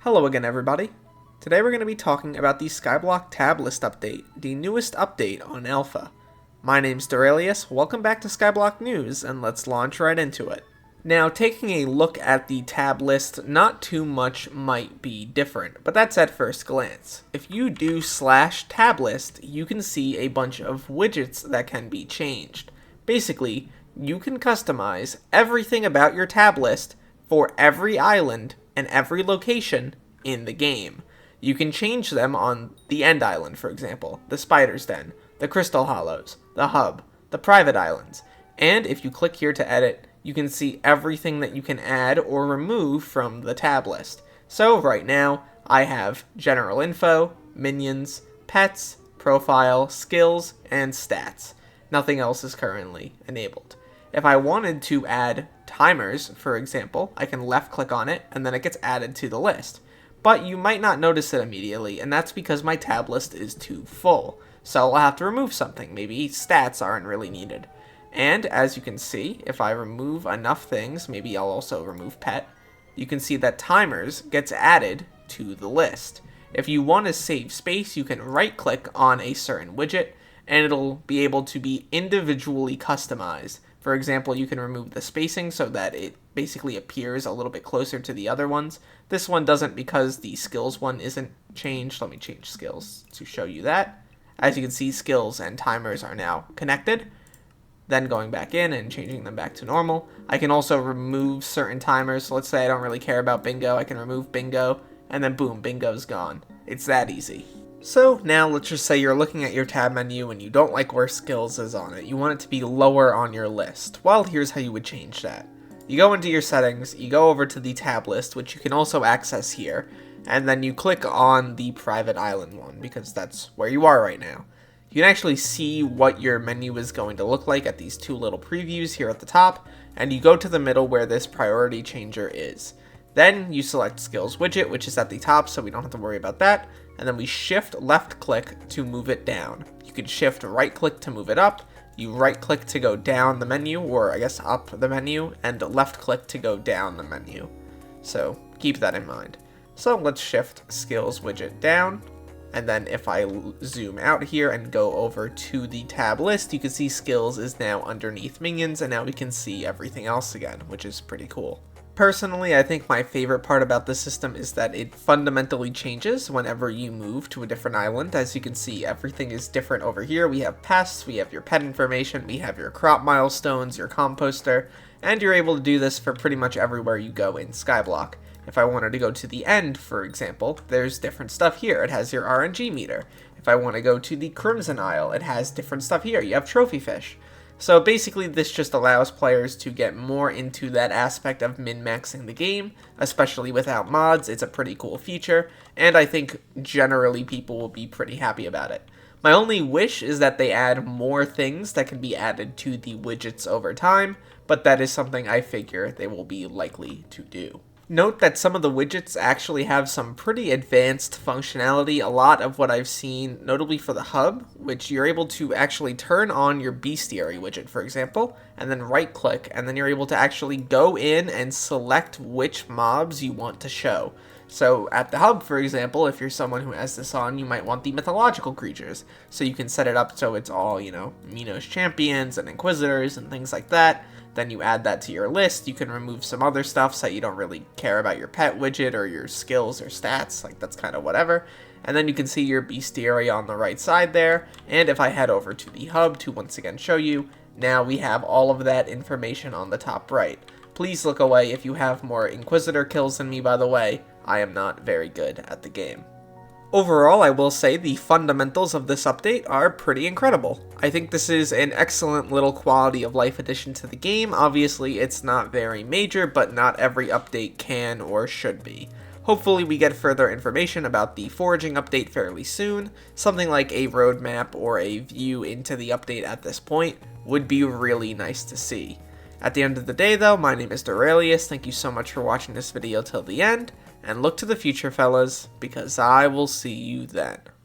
Hello again, everybody. Today we're going to be talking about the Skyblock Tablist update, the newest update on Alpha. My name's Derailious, welcome back to Skyblock News, and let's launch right into it. Now, taking a look at the tab list, not too much might be different, but that's at first glance. If you do /tablist, you can see a bunch of widgets that can be changed. Basically, you can customize everything about your tab list for every island and every location in the game. You can change them on the End Island, for example, the Spider's Den, the Crystal Hollows, the Hub, the Private Islands, and if you click here to edit, you can see everything that you can add or remove from the tab list. So right now, I have general info, minions, pets, profile, skills, and stats. Nothing else is currently enabled. If I wanted to add timers, for example, I can left click on it and then it gets added to the list. But you might not notice it immediately, and that's because my tab list is too full. So I'll have to remove something. Maybe stats aren't really needed. And as you can see, if I remove enough things, maybe I'll also remove pet, you can see that timers gets added to the list. If you want to save space, you can right click on a certain widget and it'll be able to be individually customized. For example, you can remove the spacing so that it basically appears a little bit closer to the other ones. This one doesn't because the skills one isn't changed. Let me change skills to show you that. As you can see, skills and timers are now connected. Then going back in and changing them back to normal. I can also remove certain timers. So let's say I don't really care about bingo. I can remove bingo and then boom, bingo's gone. It's that easy. So now let's just say you're looking at your tab menu and you don't like where skills is on it. You want it to be lower on your list. Well, here's how you would change that. You go into your settings, you go over to the tab list, which you can also access here, and then you click on the private island one because that's where you are right now. You can actually see what your menu is going to look like at these two little previews here at the top, and you go to the middle where this priority changer is. Then you select skills widget, which is at the top, so we don't have to worry about that. And then we shift left click to move it down. You can shift right click to move it up. You right click to go down the menu, or I guess up the menu, and left click to go down the menu. So keep that in mind. So let's shift skills widget down. And then if I zoom out here and go over to the tab list, you can see skills is now underneath minions, and now we can see everything else again, which is pretty cool. Personally, I think my favorite part about this system is that it fundamentally changes whenever you move to a different island. As you can see, everything is different over here. We have pests, we have your pet information, we have your crop milestones, your composter, and you're able to do this for pretty much everywhere you go in Skyblock. If I wanted to go to the end, for example, there's different stuff here. It has your RNG meter. If I want to go to the Crimson Isle, it has different stuff here. You have trophy fish. So basically this just allows players to get more into that aspect of min-maxing the game, especially without mods. It's a pretty cool feature, and I think generally people will be pretty happy about it. My only wish is that they add more things that can be added to the widgets over time, but that is something I figure they will be likely to do. Note that some of the widgets actually have some pretty advanced functionality. A lot of what I've seen, notably for the hub, which you're able to actually turn on your bestiary widget, for example, and then right click, and then you're able to actually go in and select which mobs you want to show. So at the hub, for example, if you're someone who has this on, you might want the mythological creatures. So you can set it up so it's all, Minos champions and inquisitors and things like that. Then you add that to your list. You can remove some other stuff so you don't really care about your pet widget or your skills or stats. Like, that's kind of whatever. And then you can see your bestiary on the right side there. And if I head over to the hub to once again show you, now we have all of that information on the top right. Please look away if you have more Inquisitor kills than me, by the way. I am not very good at the game. Overall, I will say the fundamentals of this update are pretty incredible. I think this is an excellent little quality of life addition to the game. Obviously, it's not very major, but not every update can or should be. Hopefully we get further information about the foraging update fairly soon. Something like a roadmap or a view into the update at this point would be really nice to see. At the end of the day though, my name is Derailious. Thank you so much for watching this video till the end, and look to the future fellas, because I will see you then.